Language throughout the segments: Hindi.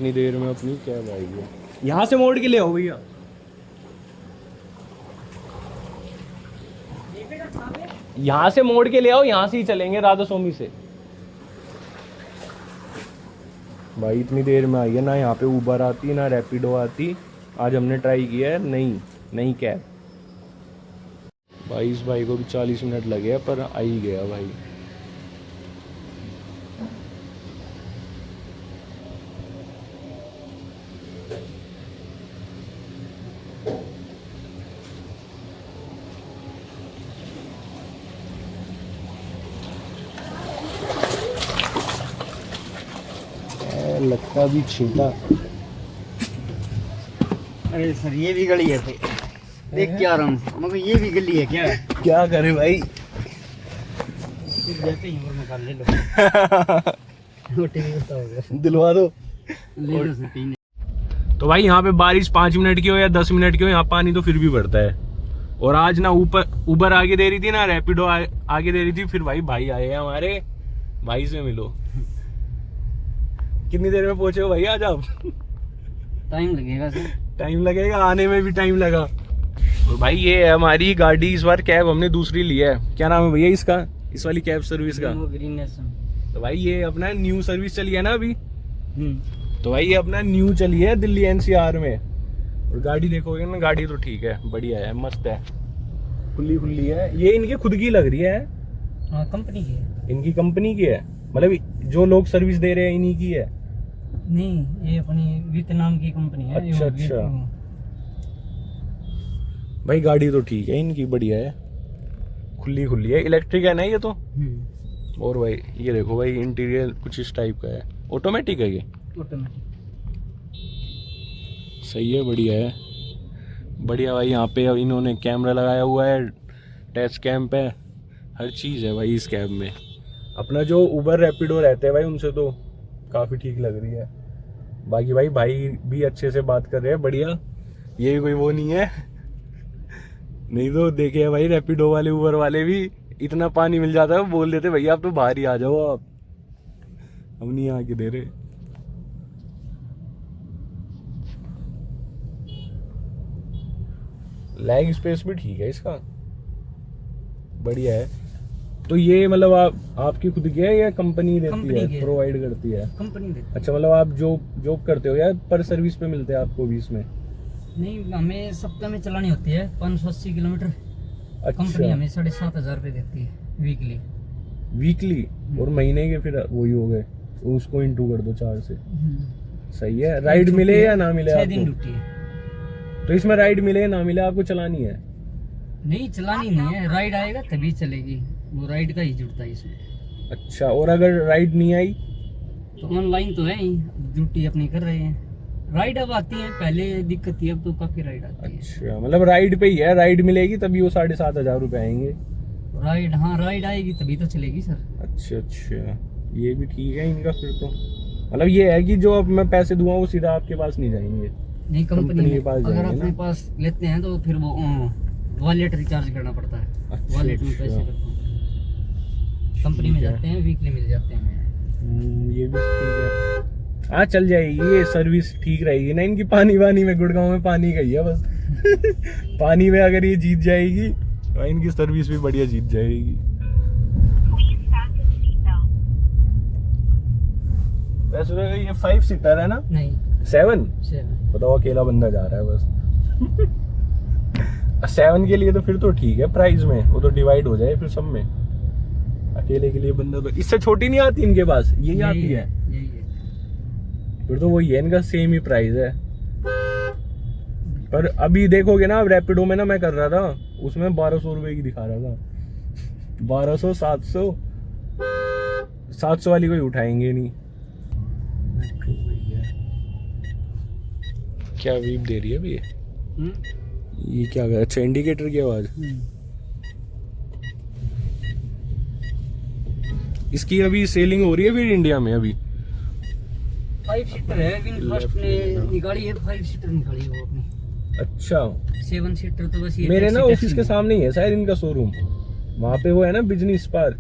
इतनी देर में अपनी कैब आई है। यहाँ से मोड़ के ले आओ भैया। यहाँ से मोड़ के ले आओ, यहाँ से ही चलेंगे राधा स्वामी से। भाई इतनी देर में आई है ना, यहाँ पे उबर आती ना रैपिडो आती। आज हमने ट्राई किया है नई कैब। भाई इस भाई को भी 40 मिनट लगे पर आ ही गया भाई। लगता भी छीटा। अरे सर ये भी गली है फिर। देख क्या रहा हूँ मगर ये भी गली है क्या? क्या करे भाई, जैसे ही उम्र में कर ले लो। दिलवा दो। ले लो सर। तो भाई यहाँ पे बारिश 5 मिनट की हो या 10 मिनट की हो, यहाँ पानी तो फिर भी बढ़ता है। और आज ना ऊबर आगे दे रही थी ना रैपिडो आगे दे रही थी। फिर भाई आए हैं हमारे, भाई से मिलो। कितनी देर में पहुंचे हो भाई आज आप? टाइम लगेगा सर। टाइम लगेगा, आने में भी टाइम लगा। और भाई ये है हमारी गाड़ी, इस बार कैब हमने दूसरी ली है। क्या नाम है भैया इसका, इस वाली कैब सर्विस का? तो भाई ये अपना न्यू सर्विस चली है ना अभी। तो भाई ये अपना न्यू चली है दिल्ली NCR में। और गाड़ी देखोगे ना, गाड़ी तो ठीक है, बढ़िया है, मस्त है, खुली है। ये इनकी खुद की लग रही है। हाँ कंपनी की है। इनकी कंपनी की है, मतलब जो लोग सर्विस दे रहे हैं इन्हीं की है? नहीं ये अपनी वियतनाम की कंपनी है। अच्छा। भाई गाड़ी तो ठीक है इनकी, बढ़िया है, खुली है, इलेक्ट्रिक है ना ये तो। और भाई ये देखो भाई, इंटीरियर कुछ इस टाइप का है। ऑटोमेटिक है ये? ऑटोमेटिक। सही है, बढ़िया भाई। यहाँ पे इन्होंने कैमरा लगाया हुआ है, टच कैम पे, हर चीज़ है भाई इस कैब में। अपना जो उबर रैपिडो रहते हैं भाई उनसे तो काफ़ी ठीक लग रही है। बाकी भाई भी अच्छे से बात कर रहे हैं, बढ़िया। ये भी कोई वो नहीं है, नहीं तो देखे भाई रैपिडो वाले उबर वाले भी इतना पानी मिल जाता है, बोल देते भैया आप तो बाहर ही आ जाओ आप, हम नहीं आके दे रहे। लेग स्पेस भी ठीक है इसका, बढ़िया है। तो ये मतलब आपकी खुद की है या कंपनी देती है, प्रोवाइड करती है? कंपनी देती है। अच्छा, मतलब आप जॉब करते हो या पर सर्विस पे मिलते हैं आपको भी इसमें? नहीं, हमें सप्ताह में चलानी होती है 580 किलोमीटर। अच्छा। कंपनी हमें 7,500 रुपये देती है वीकली। और महीने के फिर वही हो गए, उसको इंटू कर दो 4 से। सही है। राइड मिले या ना मिले? 6 दिन ड्यूटी है। तो इसमें राइड मिले या ना मिले आपको चलानी है? नहीं चलानी नहीं है, राइड आएगा तभी चलेगी, वो राइड का ही जुड़ता है इसमें। अच्छा, और अगर राइड नहीं आई तो ऑनलाइन तो है ही, ड्यूटी अपनी कर रहे हैं। राइड अब आती है, पहले दिक्कत थी, अब तो काफी राइड आती है। अच्छा, मतलब राइड पे ही है, राइड मिलेगी तभी वो 7,500 रुपए आएंगे। राइड, हाँ राइड आएगी तभी तो चलेगी सर। अच्छा, ये भी ठीक है इनका फिर तो। मतलब ये है कि जो अब मैं पैसे दूंगा वो सीधा आपके पास नहीं जाएंगे, नहीं कंपनी के पास जाएंगे। अगर अपने पास लेते हैं तो फिर वो वॉलेट रिचार्ज करना पड़ता है। अच्छा, वॉलेट में पैसे कंपनी में जाते हैं, वीकली मिल जाते हैं। ये भी ठीक है। हाँ चल जाएगी, ये सर्विस ठीक रहेगी ना इनकी। पानी में गुड़गांव में पानी गई है बस। पानी में अगर ये जीत जाएगी तो इनकी सर्विस भी बढ़िया जीत जाएगी। वैसे तो ये 5 सीटर है ना? नहीं 7। बताओ, अकेला बंदा जा रहा है बस। 7 के लिए तो फिर तो ठीक है प्राइस में, वो तो डिवाइड हो जाए फिर सब में। अकेले के लिए बंदा तो इससे छोटी नहीं आती इनके पास, यही आती है। फिर तो वही है, इनका सेम ही प्राइस है। पर अभी देखोगे ना, रैपिडो में ना मैं कर रहा था, उसमें 1200 रुपए की दिखा रहा था। 1200, 700 वाली कोई उठाएंगे नहीं। क्या वीप दे रही है अभी ये क्या? अच्छा, इंडिकेटर की आवाज। इसकी अभी सेलिंग हो रही है फिर इंडिया में अभी? 5 सीटर है, विनफास्ट ने निकाली है, 5 सीटर निकाली है वो अपनी। अच्छा, 7 सीटर तो बस ये मेरे ना ऑफिस के सामने ही है शायद इनका शोरूम। वहाँ पे वो है ना बिजनेस पार्क,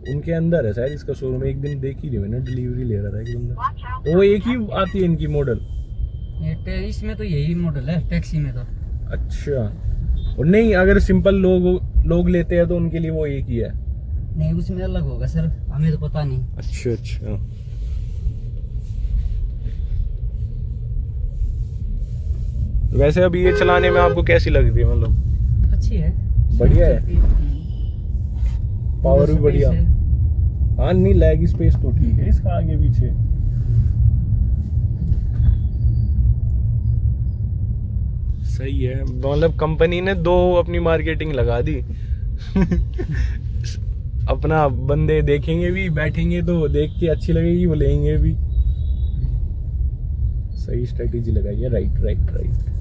उनके अंदर है शायद इसका शोरूम। एक दिन देख ही रही मैंने, डिलीवरी ले रहा था एक बंदा। तो वो एक ही आती है इनकी मॉडल? इसमें तो यही मॉडल है, टैक्सी में तो। अच्छा, और नहीं अगर सिंपल लोग लेते हैं तो उनके लिए वो एक ही है? नहीं, उसमें अलग होगा सर, हमें तो पता नहीं। अच्छा अच्छा। वैसे अब ये चलाने में आपको कैसी लग रही है? मतलब अच्छी है, बढ़िया है, पावर भी बढ़िया। हाँ नहीं, लेग स्पेस तो ठीक है इसका आगे पीछे। सही है, मतलब कंपनी ने दो अपनी मार्केटिंग लगा दी। अपना बंदे देखेंगे भी, बैठेंगे तो देख के अच्छी लगेगी, वो लेंगे भी। सही स्ट्रेटेजी लगाई है। Right right right.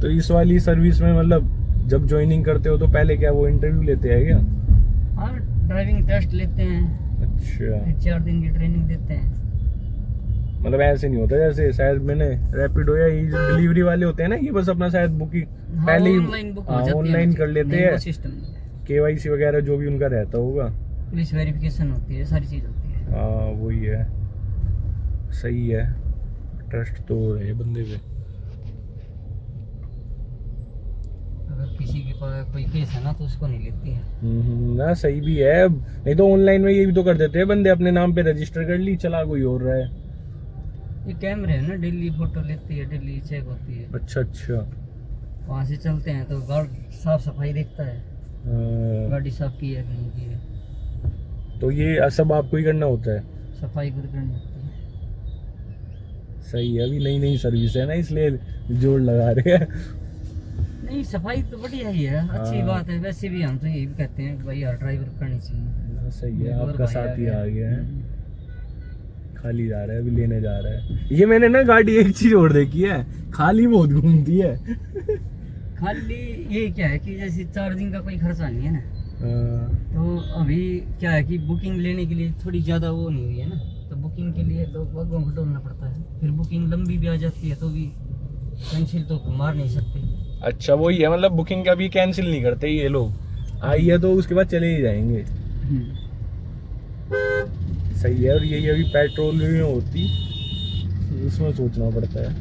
तो इस वाली सर्विस में मतलब जब ज्वाइनिंग करते हो तो पहले क्या वो इंटरव्यू लेते हैं क्या? हाँ, ड्राइविंग टेस्ट लेते हैं। अच्छा, 4 दिन की ट्रेनिंग देते हैं। मतलब ऐसे नहीं होता जैसे शायद मैंने रैपिडो या ये डिलीवरी वाले होते हैं ना, ये बस अपना शायद बुकिंग पहले ही ऑनलाइन कर लेते हैं। सिस्टम केवाईसी वगैरह जो भी उनका रहता होगा, पुलिस वेरिफिकेशन होती है, सारी चीज होती है। हाँ वही है। सही है, ट्रस्ट तो है बंदे पे। अगर किसी के पास कोई केस है ना तो उसको नहीं लेती है। ना सही भी है, नहीं तो ऑनलाइन में ये भी तो कर देते हैं बंदे, अपने नाम पे रजिस्टर कर ली, चला कोई और रहा है। ये कैमरे है ना, डेली फोटो लेती है, डेली चेक होती है। अच्छा अच्छा। वहाँ से चलते हैं तो गाड़ी साफ सफाई देखता है, गाड़ी साफ की है कि नहीं की है। तो ये सब आपको ही करना होता है? सफाई खुद करनी होती है। सही है, अभी नई नई सर्विस है ना इसलिए जोर लगा रहे हैं। नहीं, सफाई तो बढ़िया ही है, अच्छी हाँ। बात है। वैसे भी हम तो यही भी कहते हैं कि भाई यार ड्राइवर करनी चाहिए। सही है, और आपका भाई साथी आ गया है, हम्म। खाली जा रहा है, अभी लेने जा रहा है। ये मैंने ना गाड़ी एक चीज और देखी है, खाली बहुत घूमती है। खाली ये क्या है कि जैसे चार्जिंग का कोई खर्चा नहीं है ना, तो अभी क्या है कि बुकिंग लेने के लिए थोड़ी ज़्यादा वो नहीं हुई है ना, तो बुकिंग के लिए लोग वगों को ढूंढना पड़ता है। फिर बुकिंग लंबी भी आ जाती है तो भी कैंसिल तो मार नहीं सकते। अच्छा वही है, मतलब बुकिंग का भी कैंसिल नहीं करते ये लोग, आई है तो उसके बाद चले ही जाएंगे। सही है। और यही अभी पेट्रोल में होती, उसमें सोचना पड़ता है।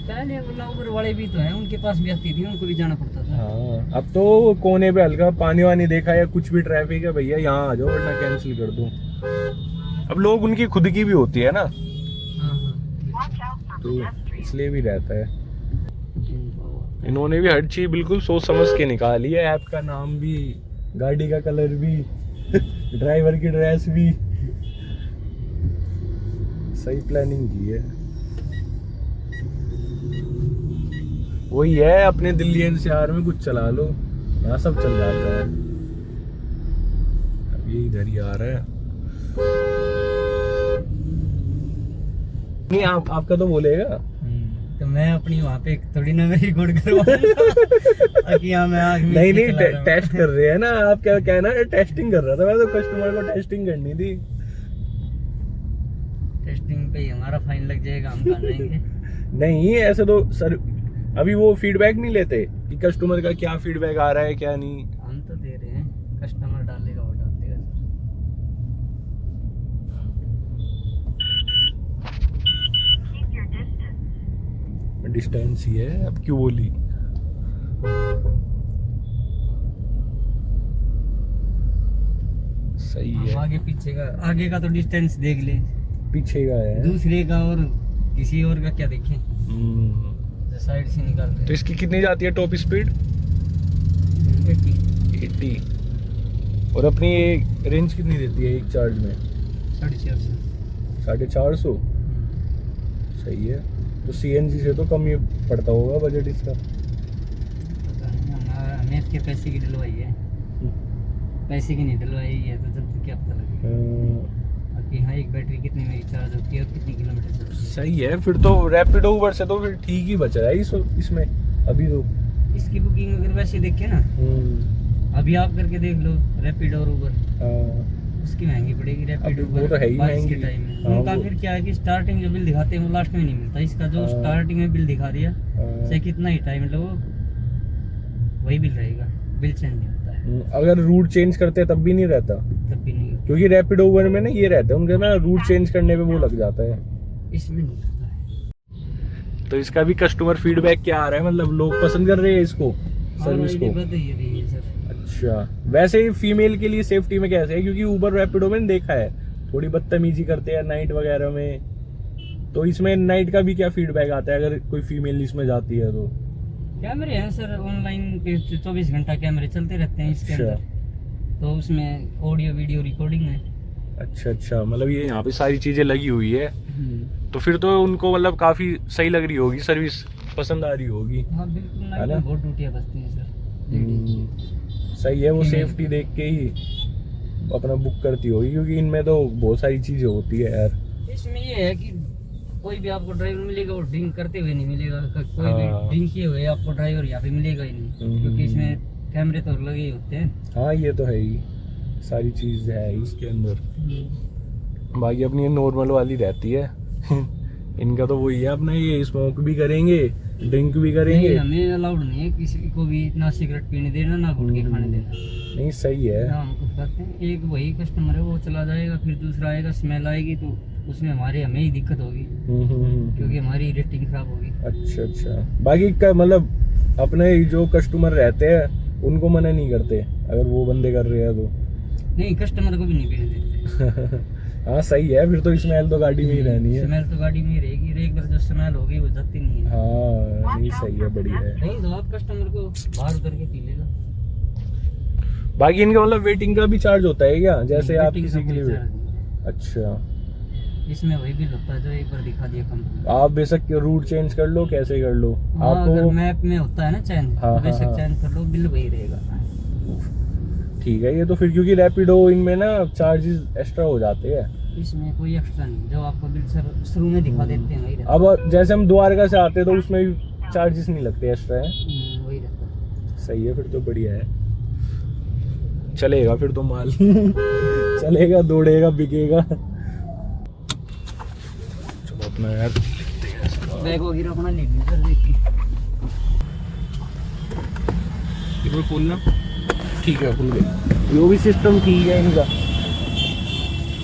पहले ओला उबर वाले भी तो हैं, उनके पास भी आती थी, उनको भी जाना पड़ता था। हाँ, अब तो कोने पे हल्का पानी वानी देखा या कुछ भी ट्रैफिक है, भैया यहाँ आ जाओ वरना कैंसिल कर दो। अब लोग उनकी खुद की भी होती है ना, हाँ। तो इसलिए भी रहता है। इन्होंने भी हर चीज बिल्कुल सोच समझ के निकाली है, ऐप का नाम भी, गाड़ी का कलर भी, ड्राइवर की ड्रेस भी, सही प्लानिंग की है। वही है, अपने दिल्ली एनसीआर में कुछ चला लो, यहाँ सब चल जाता है। अब ये इधर ही आ रहा है। नहीं आपका तो बोलेगा, तो मैं अपनी वहाँ पे थोड़ी ना रिकॉर्ड करवाऊंगा कि हाँ मैं आग में नहीं टेस्ट कर रहे हैं ना आप, क्या कहना है? टेस्टिंग कर रहा था मैं तो, कस्टमर को टेस्टिंग करनी थी। टेस्टिंग पे ही हमारा फाइन लग जाएगा, हम कहाँ जाएंगे? नहीं ऐसे तो सर, अभी वो फीडबैक नहीं लेते कि कस्टमर का क्या फीडबैक आ रहा है क्या नहीं? हम तो दे रहे हैं, कस्टमर डालेगा वो डाल देगा। डिस्टेंस ही है, अब क्यों बोली? सही है। आगे पीछे का, आगे का तो डिस्टेंस देख ले, पीछे का है, दूसरे का और किसी और का क्या देखें, साइड से निकाल रहे। तो इसकी कितनी जाती है टॉप स्पीड? 80। और अपनी ये रेंज कितनी देती है एक चार्ज में? 450। सही है। तो सीएनजी से तो कम ही पड़ता होगा बजट इसका। हमें इसके पैसे की डलवाई है, पैसे की नहीं डलवाई है, तो जब क्या पता लगेगा कि हाँ एक बैटरी कितनी मेरी चार्ज होती है और कितनी किलोमीटर चलती है। सही है, फिर तो रैपिडो उबर से तो फिर ठीक ही बच रहा है इसमें अभी तो। इसकी बुकिंग अगर वैसे देखे ना, अभी आप करके देख लो रैपिडो और उबर, उसकी महंगी पड़ेगी। रैपिडो वो तो है ही महंगी के टाइम में उनका फिर क्या है कि स्टार्टिंग जो बिल दिखाते हैं वो लास्ट में नहीं मिलता। इसका जो स्टार्टिंग में बिल दिखा दिया, चाहे कितना ही टाइम लो, वही बिल रहेगा, बिल चेंज नहीं होता है। अगर रूट चेंज करते हैं तब भी नहीं रहता? तब भी नहीं होता। क्योंकि रैपिडो उबर में ना ये रहता है उनके ना, रूट चेंज करने पे वो लग जाता है। इसमें नहीं होता है। तो इसका भी कस्टमर फीडबैक क्या आ रहा है, मतलब लोग पसंद कर रहे हैं इसको, सर्विस को? बताइए रही है सर। अच्छा, वैसे ही फीमेल के लिए सेफ्टी में कैसे है? क्योंकि उबर रैपिडो में देखा है थोड़ी बदतमीजी करते हैं नाइट वगैरह में, तो इसमें नाइट का भी क्या फीडबैक आता है अगर कोई फीमेल इसमें जाती है तो? कैमरे हैं सर ऑनलाइन पे, 24 घंटा कैमरे चलते रहते हैं इसके अंदर, तो उसमें ऑडियो वीडियो रिकॉर्डिंग है। अच्छा, मतलब ये यहाँ पे सारी चीजें लगी हुई है, तो फिर तो उनको मतलब काफी सही लग रही होगी सर्विस, पसंद आ रही होगी। हाँ बिल्कुल, नाइट में बहुत ड्यूटियाँ बचती हैं सर। सही है, वो सेफ्टी देख के ही अपना बुक करती होगी, क्योंकि इनमें तो बहुत सारी चीजें होती है यार। इसमें ये है कि कोई भी आपको ड्राइवर मिलेगा वो ड्रिंक करते हुए नहीं मिलेगा, कोई भी ड्रिंक किए हुए आपको ड्राइवर यहाँ पे मिलेगा ही नहीं, क्योंकि इसमें कैमरे तो लगे ही होते हैं। हाँ ये तो है ही, सारी चीज है इसके अंदर। बाकी अपनी ये नॉर्मल वाली रहती है इनका तो वही है अपना, ये स्मोक भी करेंगे, ड्रिंक भी करेंगे। हमें अलाउड नहीं है किसी को भी ना सिगरेट पीने देना ना गुटखे खाने देना। नहीं सही है, हम कुछ करते हैं, एक वही कस्टमर है वो चला जाएगा, फिर दूसरा आएगा, स्मेल आएगी तो उसमें हमें ही दिक्कत होगी, क्योंकि हमारी रेटिंग खराब होगी। अच्छा, बाकी का मतलब अपने जो कस्टमर रहते हैं उनको मना नहीं करते अगर वो बंदे कर रहे हैं तो? नहीं, कस्टमर को भी नहीं पीने देते। हाँ सही है, फिर तो स्मेल तो गाड़ी में ही रहनी है। स्मेल तो गाड़ी में ही रहेगी, एक बार जो स्मेल होगी वो जाती नहीं है। हाँ नहीं सही है, बढ़िया है। बोल दो आप कस्टमर को बाहर उतर के पी लेगा। बाकी इनका मतलब वेटिंग का भी चार्ज होता है क्या, जैसे आप किसी के लिए? अच्छा, इसमें वही बिल होता है जो एक बार दिखा दिया कंपनी। आप बेशक रूट चेंज कर लो, कैसे कर लो, आपको अगर मैप में होता है ना चेंज, तो बेशक चेंज कर लो, बिल वही रहेगा। ठीक है, ये तो फिर क्योंकि रैपिडो इनमें ना चार्जेस एक्स्ट्रा हो जाते हैं। इसमें कोई एक्स्ट्रा नहीं, जो आपको बिल सर शुरू में दिखा देते हैं वही रहता। अब जैसे हम द्वारका से आते हैं तो उसमें भी चार्जेस नहीं लगते एक्स्ट्रा है? वही रहता। सही है, फिर तो बढ़िया है, चलेगा फिर तो माल चलेगा, दौड़ेगा, बिकेगा। चलो अपना यार बैग वगैरह अपना ले लीजिए सर, देख के खोलना। ठीक है, खुल गया, जो भी सिस्टम ठीक है इनका।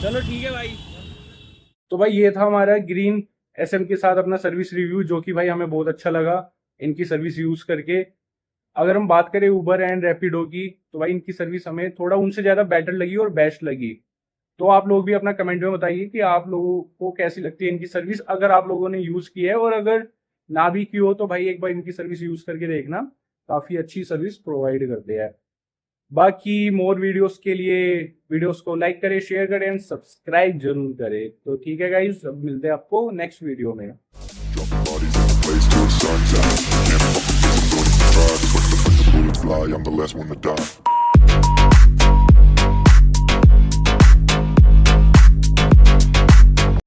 चलो ठीक है भाई। तो भाई ये था हमारा ग्रीन SM के साथ अपना सर्विस रिव्यू, जो कि भाई हमें बहुत अच्छा लगा इनकी सर्विस यूज करके। अगर हम बात करें उबर एंड रैपिडो की, तो भाई इनकी सर्विस हमें थोड़ा उनसे ज्यादा बेटर लगी और बेस्ट लगी। तो आप लोग भी अपना कमेंट में बताइए कि आप लोगों को कैसी लगती है इनकी सर्विस, अगर आप लोगों ने यूज की है, और अगर ना भी की हो तो भाई एक बार इनकी सर्विस यूज करके देखना, काफी अच्छी सर्विस प्रोवाइड करते हैं। बाकी मोर वीडियोस के लिए वीडियोस को लाइक करें, शेयर करें एंड सब्सक्राइब जरूर करें। तो ठीक है गाइस, अब मिलते हैं आपको नेक्स्ट वीडियो में। I'm the last one to die.